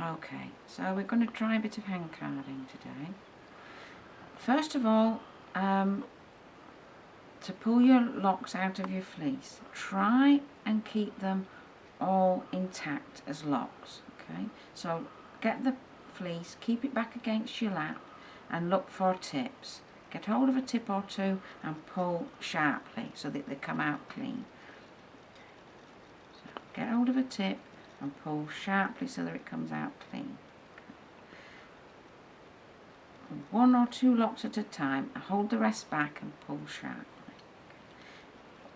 Okay, so we're going to try a bit of hand carding today. First of all, to pull your locks out of your fleece, try and keep them all intact as locks. Okay, so get the fleece, keep it back against your lap and look for tips. Get hold of a tip or two and pull sharply so that they come out clean. So get hold of a tip and pull sharply so that it comes out clean. Okay. 1 or 2 locks at a time, hold the rest back and pull sharply.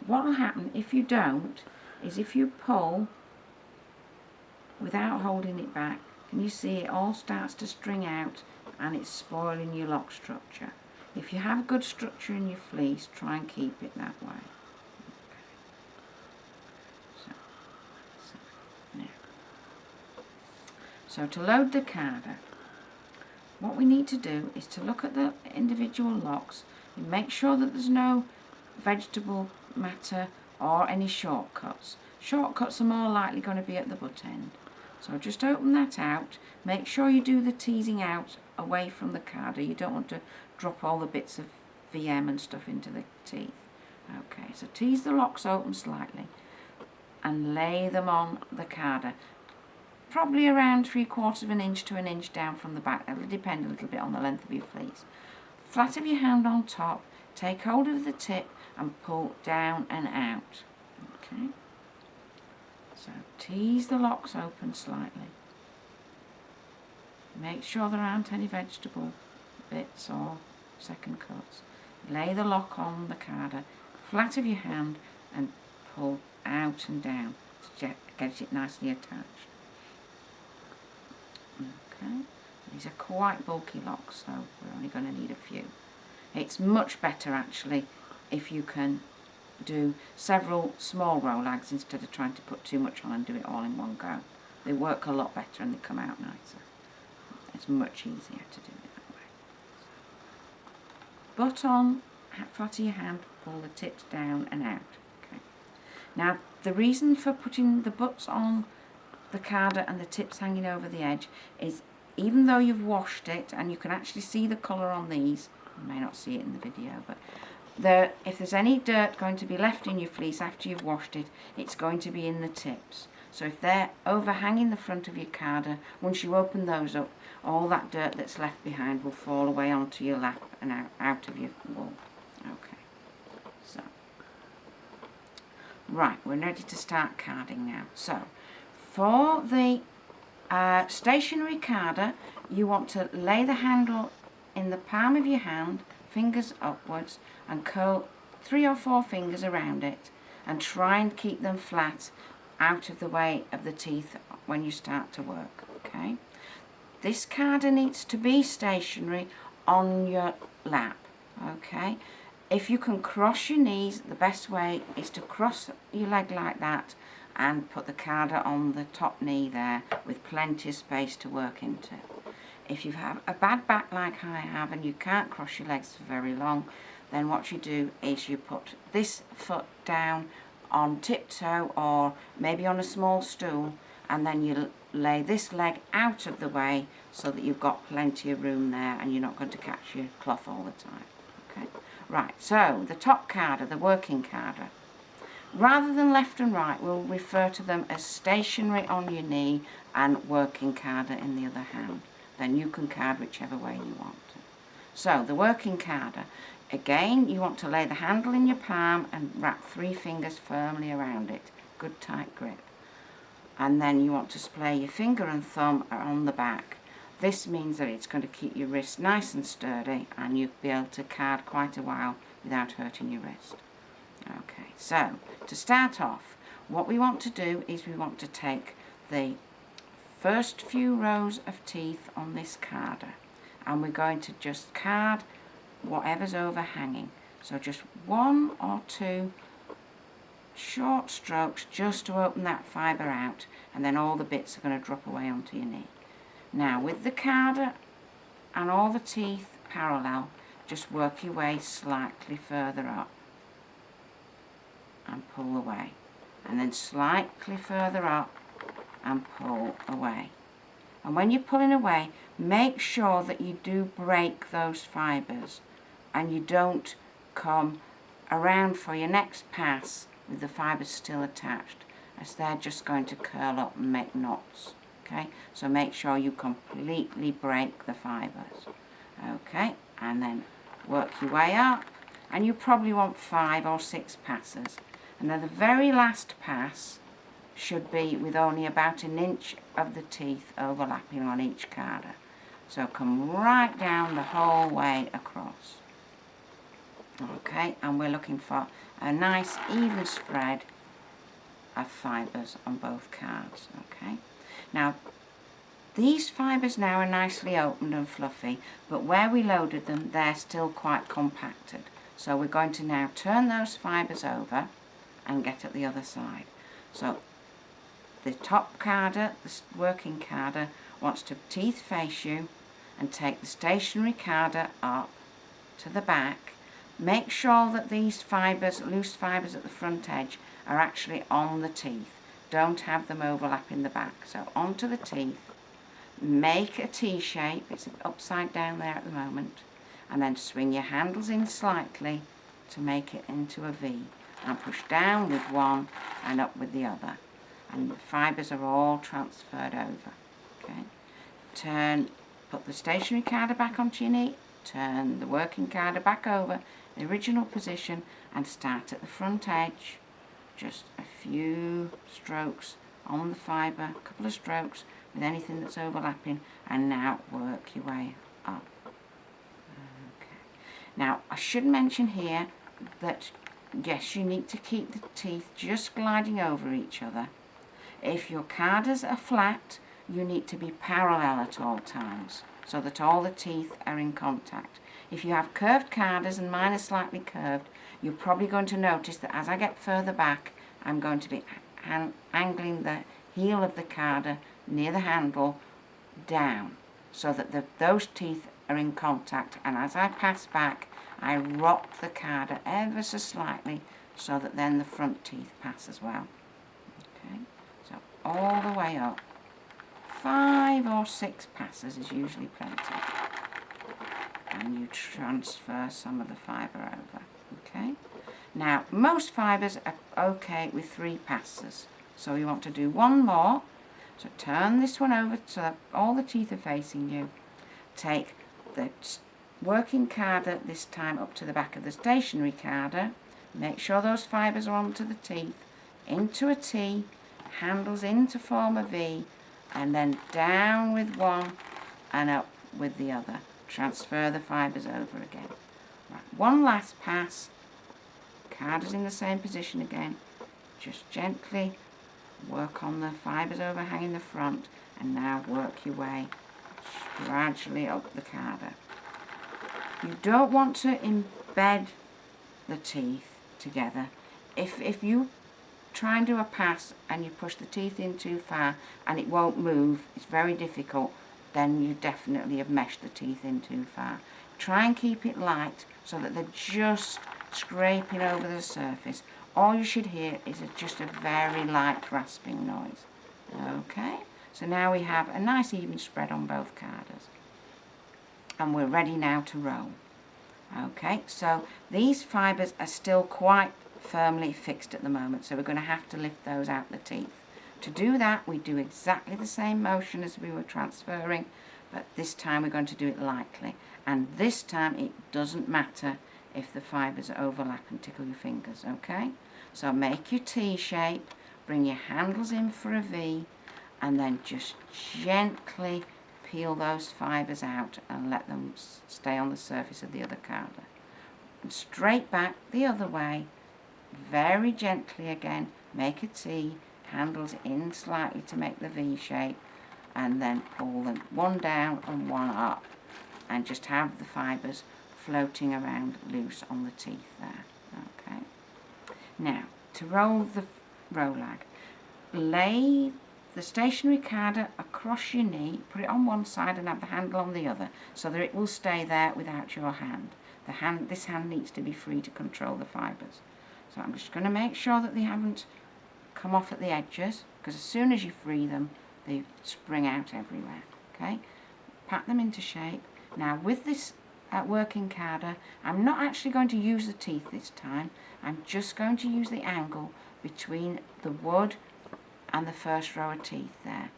What will happen if you don't is if you pull without holding it back, can you see it all starts to string out and it's spoiling your lock structure. If you have good structure in your fleece, try and keep it that way. So to load the carder, what we need to do is to look at the individual locks and make sure that there's no vegetable matter or any shortcuts. Shortcuts are more likely going to be at the butt end. So just open that out, make sure you do the teasing out away from the carder. You don't want to drop all the bits of VM and stuff into the teeth. Okay, so tease the locks open slightly and lay them on the carder. Probably around 3/4 of an inch to an inch down from the back. That will depend a little bit on the length of your fleece. Flat of your hand on top, take hold of the tip and pull down and out. Okay. So tease the locks open slightly. Make sure there aren't any vegetable bits or second cuts. Lay the lock on the carder, flat of your hand, and pull out and down to get it nicely attached. Okay, these are quite bulky locks, so we're only going to need a few. It's much better actually if you can do several small rolags instead of trying to put too much on and do it all in one go. They work a lot better and they come out nicer. It's much easier to do it that way. Butt on, flat of your hand, pull the tips down and out. Okay. Now the reason for putting the butts on the carder and the tips hanging over the edge is even though you've washed it and you can actually see the colour on these, you may not see it in the video, but if there's any dirt going to be left in your fleece after you've washed it, it's going to be in the tips. So if they're overhanging the front of your carder, once you open those up, all that dirt that's left behind will fall away onto your lap and out of your wool. Okay, so right, we're ready to start carding now. So for the stationary carder, you want to lay the handle in the palm of your hand, fingers upwards, and curl 3 or 4 fingers around it and try and keep them flat out of the way of the teeth when you start to work. Okay, this carder needs to be stationary on your lap. Okay, if you can cross your knees, the best way is to cross your leg like that and put the carder on the top knee there with plenty of space to work into. If you have a bad back like I have and you can't cross your legs for very long, then what you do is you put this foot down on tiptoe or maybe on a small stool, and then you lay this leg out of the way so that you've got plenty of room there and you're not going to catch your cloth all the time. Okay, right, so the top carder, the working carder, rather than left and right, we'll refer to them as stationary on your knee and working carder in the other hand. Then you can card whichever way you want to. So the working carder, again, you want to lay the handle in your palm and wrap 3 fingers firmly around it. Good tight grip. And then you want to splay your finger and thumb on the back. This means that it's going to keep your wrist nice and sturdy and you'll be able to card quite a while without hurting your wrist. Okay, so to start off, what we want to do is we want to take the first few rows of teeth on this carder and we're going to just card whatever's overhanging. So just 1 or 2 short strokes just to open that fibre out, and then all the bits are going to drop away onto your knee. Now with the carder and all the teeth parallel, just work your way slightly further up and pull away, and then slightly further up and pull away. And when you're pulling away, make sure that you do break those fibres and you don't come around for your next pass with the fibres still attached, as they're just going to curl up and make knots. Okay, so make sure you completely break the fibres. Okay, and then work your way up, and you probably want 5 or 6 passes. And then the very last pass should be with only about 1 inch of the teeth overlapping on each carder. So come right down the whole way across. Okay, and we're looking for a nice even spread of fibres on both cards. Okay, now these fibres now are nicely opened and fluffy, but where we loaded them, they're still quite compacted. So we're going to now turn those fibres over and get at the other side. So the top carder, the working carder, wants to teeth face you and take the stationary carder up to the back. Make sure that these fibres, loose fibres at the front edge, are actually on the teeth. Don't have them overlapping the back. So onto the teeth, make a T shape, it's upside down there at the moment, and then swing your handles in slightly to make it into a V, and push down with one and up with the other, and the fibres are all transferred over. Okay, put the stationary carder back onto your knee, turn the working carder back over the original position and start at the front edge, just a few strokes on the fibre, a couple of strokes with anything that's overlapping, and now work your way up. Okay. Now I should mention here that yes, you need to keep the teeth just gliding over each other. If your carders are flat, you need to be parallel at all times so that all the teeth are in contact. If you have curved carders and mine are slightly curved, you're probably going to notice that as I get further back, I'm going to be angling the heel of the carder near the handle down so that those teeth are in contact, and as I pass back I rock the carder ever so slightly so that then the front teeth pass as well. Okay, so all the way up. 5 or 6 passes is usually plenty, and you transfer some of the fibre over. Okay, now most fibres are okay with 3 passes, so you want to do one more. So turn this one over so that all the teeth are facing you. Take the working carder this time up to the back of the stationary carder. Make sure those fibres are onto the teeth, into a T, handles in to form a V, and then down with one and up with the other. Transfer the fibres over again. Right, one last pass. Carder's in the same position again. Just gently work on the fibres overhanging the front, and now work your way gradually up the carder. You don't want to embed the teeth together. If you try and do a pass and you push the teeth in too far and it won't move, it's very difficult, then you definitely have meshed the teeth in too far. Try and keep it light so that they're just scraping over the surface. All you should hear is just a very light rasping noise. Okay, so now we have a nice even spread on both carders, and we're ready now to roll. Okay, so these fibres are still quite firmly fixed at the moment, so we're going to have to lift those out the teeth. To do that, we do exactly the same motion as we were transferring, but this time we're going to do it lightly, and this time it doesn't matter if the fibres overlap and tickle your fingers. Okay, so make your T shape, bring your handles in for a V, and then just gently peel those fibres out and let them stay on the surface of the other carder. And straight back the other way, very gently again, make a T, handles in slightly to make the V shape, and then pull them one down and one up, and just have the fibres floating around loose on the teeth there. Okay. Now, to roll the rolag, lay the stationary carder across your knee, put it on one side and have the handle on the other, so that it will stay there without your hand. This hand needs to be free to control the fibres. So I'm just going to make sure that they haven't come off at the edges, because as soon as you free them, they spring out everywhere. okay? Pat them into shape. Now with this working carder, I'm not actually going to use the teeth this time. I'm just going to use the angle between the wood and the first row of teeth there.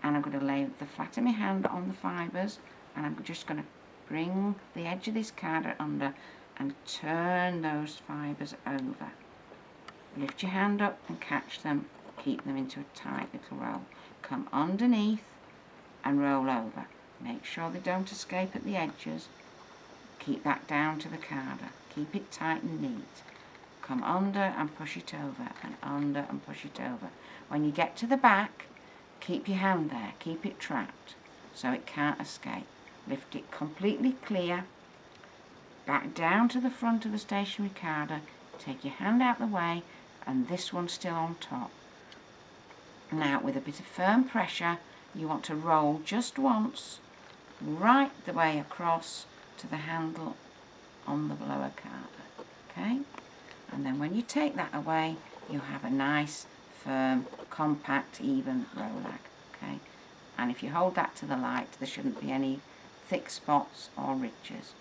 And I'm going to lay the flat of my hand on the fibres, and I'm just going to bring the edge of this carder under and turn those fibres over. Lift your hand up and catch them, keep them into a tight little roll. Come underneath and roll over. Make sure they don't escape at the edges. Keep that down to the carder. Keep it tight and neat. Come under and push it over, and under and push it over. When you get to the back, keep your hand there. Keep it trapped so it can't escape. Lift it completely clear. Back down to the front of the stationary carder. Take your hand out the way, and this one's still on top. Now, with a bit of firm pressure, you want to roll just once, right the way across to the handle on the lower carder, okay? And then when you take that away, you'll have a nice, firm, compact, even rolag, okay? And if you hold that to the light, there shouldn't be any thick spots or ridges.